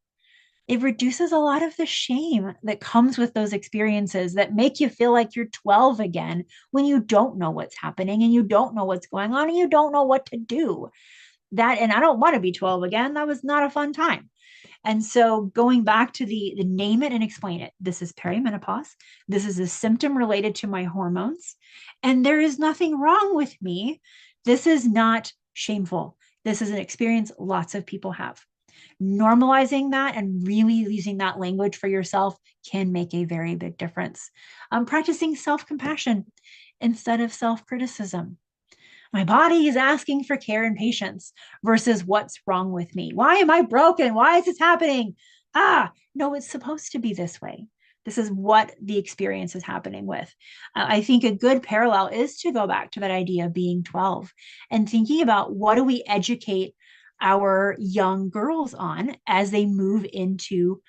It reduces a lot of the shame that comes with those experiences that make you feel like you're 12 again when you don't know what's happening and you don't know what's going on and you don't know what to do. And I don't want to be 12 again. That was not a fun time. And so going back to the name it and explain it. This is perimenopause. This is a symptom related to my hormones. And there is nothing wrong with me. This is not shameful. This is an experience lots of people have. Normalizing that and really using that language for yourself can make a very big difference. Practicing self-compassion instead of self-criticism. My body is asking for care and patience versus what's wrong with me. Why am I broken? Why is this happening? No, it's supposed to be this way. This is what the experience is happening with. I think a good parallel is to go back to that idea of being 12 and thinking about what do we educate our young girls on as they move into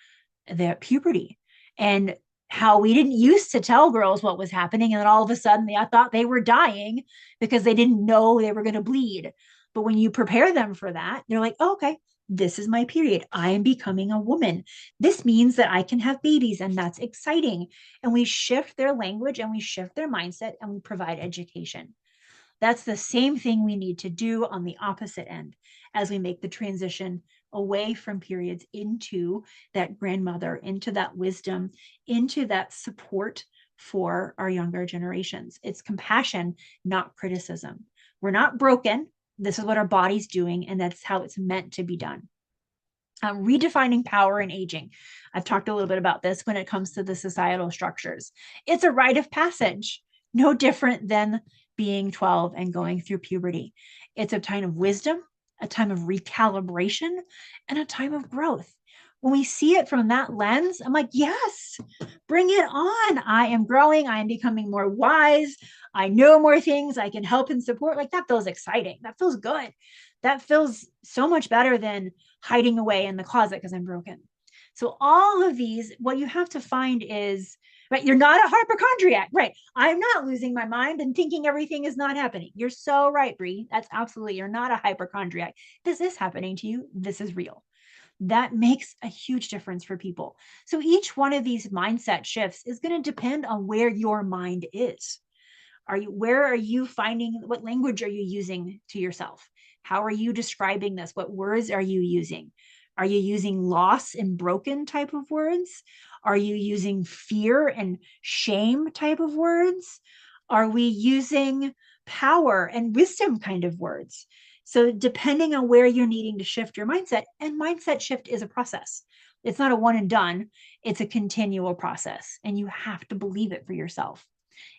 their puberty, and how we didn't used to tell girls what was happening. And then all of a sudden they thought they were dying because they didn't know they were going to bleed. But when you prepare them for that, they're like, oh, okay, this is my period. I am becoming a woman. This means that I can have babies, and that's exciting. And we shift their language and we shift their mindset and we provide education. That's the same thing we need to do on the opposite end as we make the transition away from periods into that grandmother, into that wisdom, into that support for our younger generations. It's compassion, not criticism. We're not broken. This is what our body's doing, and that's how it's meant to be done. Redefining power and aging. I've talked a little bit about this when it comes to the societal structures. It's a rite of passage, no different than being 12 and going through puberty. It's a time of wisdom, a time of recalibration, and a time of growth. When we see it from that lens, I'm like, yes, bring it on. I am growing. I am becoming more wise. I know more things. I can help and support. Like, that feels exciting. That feels good. That feels so much better than hiding away in the closet because I'm broken. So all of these, what you have to find is, right, you're not a hypochondriac, right? I'm not losing my mind and thinking everything is not happening. You're so right, Bree. That's absolutely, you're not a hypochondriac. This is happening to you. This is real. That makes a huge difference for people. So each one of these mindset shifts is going to depend on where your mind is. Where are you finding, what language are you using to yourself? How are you describing this? What words are you using? Are you using loss and broken type of words? Are you using fear and shame type of words? Are we using power and wisdom kind of words? So depending on where you're needing to shift your mindset, and mindset shift is a process. It's not a one and done. It's a continual process, and you have to believe it for yourself.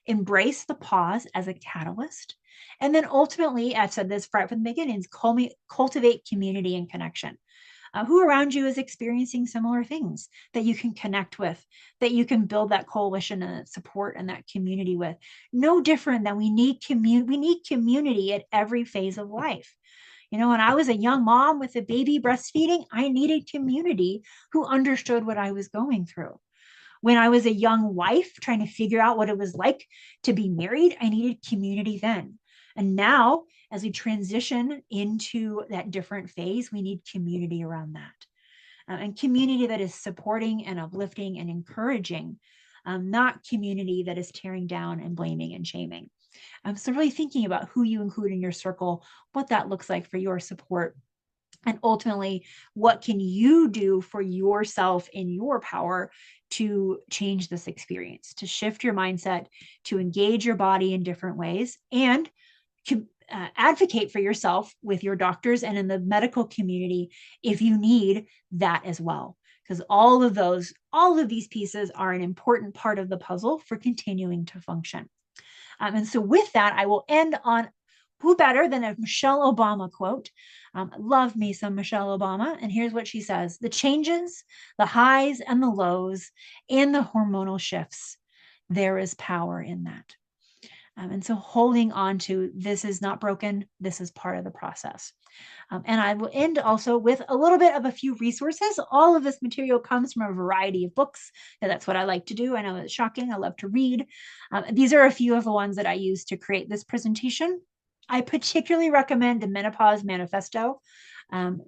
Embrace the pause as a catalyst. And then ultimately, I've said this right from the beginning, cultivate community and connection. Who around you is experiencing similar things that you can connect with, that you can build that coalition and that support and that community with? No different than we need community at every phase of life. You know, when I was a young mom with a baby breastfeeding, I needed community who understood what I was going through. When I was a young wife trying to figure out what it was like to be married, I needed community then. And now, as we transition into that different phase, we need community around that. And community that is supporting and uplifting and encouraging, not community that is tearing down and blaming and shaming. So really thinking about who you include in your circle, what that looks like for your support, and ultimately, what can you do for yourself in your power to change this experience, to shift your mindset, to engage your body in different ways, and advocate for yourself with your doctors and in the medical community if you need that as well. Because all of these pieces are an important part of the puzzle for continuing to function. And so with that, I will end on who better than a Michelle Obama quote. Love me some Michelle Obama. And here's what she says: the changes, the highs and the lows, and the hormonal shifts, there is power in that. And so holding on to this is not broken. This is part of the process. And I will end also with a little bit of a few resources. All of this material comes from a variety of books. And that's what I like to do. I know it's shocking. I love to read. These are a few of the ones that I use to create this presentation. I particularly recommend the Menopause Manifesto.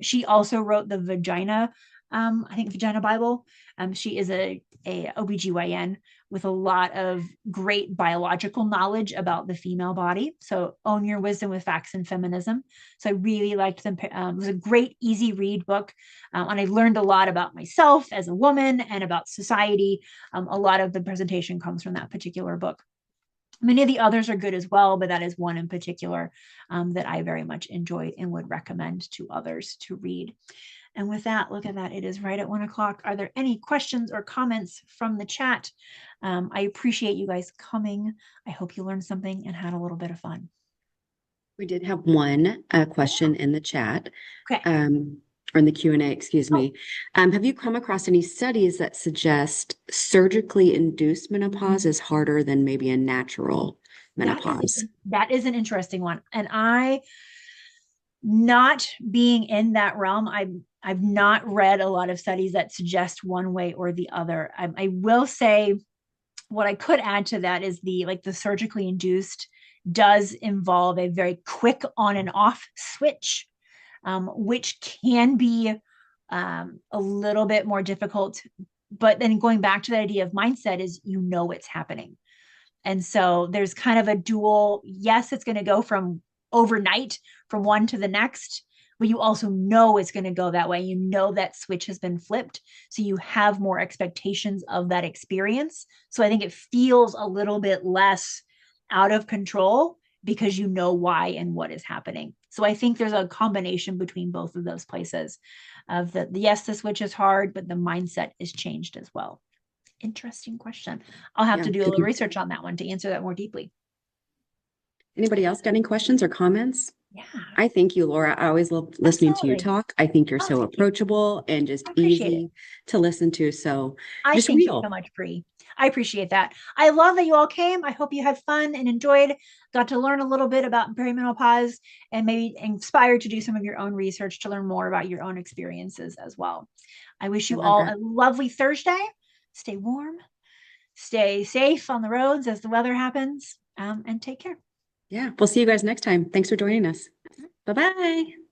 She also wrote the Vagina, I think Vagina Bible. She is a OBGYN with a lot of great biological knowledge about the female body. So Own Your Wisdom with Facts and Feminism. So I really liked them. It was a great, easy read book. And I learned a lot about myself as a woman and about society. A lot of the presentation comes from that particular book. Many of the others are good as well, but that is one in particular that I very much enjoyed and would recommend to others to read. And with that, look at that. It is right at 1 o'clock. Are there any questions or comments from the chat? I appreciate you guys coming. I hope you learned something and had a little bit of fun. We did have one question in the chat. Okay. or in the Q&A, excuse me. Have you come across any studies that suggest surgically induced menopause is harder than maybe a natural menopause? That is an interesting one. And I, not being in that realm, I've not read a lot of studies that suggest one way or the other. I will say what I could add to that is the surgically induced does involve a very quick on and off switch, which can be a little bit more difficult. But then going back to the idea of mindset is, it's happening. And so there's kind of a dual, yes, it's going to go from overnight from one to the next, but you also know it's going to go that way. That switch has been flipped. So you have more expectations of that experience. So I think it feels a little bit less out of control because you know why and what is happening. So I think there's a combination between both of those places of yes, the switch is hard, but the mindset is changed as well. Interesting question. I'll have to do a little research on that one to answer that more deeply. Anybody else got any questions or comments? Yeah. I thank you, Laura. I always love listening to you talk. I think you're so approachable and just easy to listen to. So just thank you so much, Bree. I appreciate that. I love that you all came. I hope you had fun and enjoyed, got to learn a little bit about perimenopause and maybe inspired to do some of your own research to learn more about your own experiences as well. I wish you all a lovely Thursday. Stay warm, stay safe on the roads as the weather happens, and take care. Yeah, we'll see you guys next time. Thanks for joining us. Bye-bye.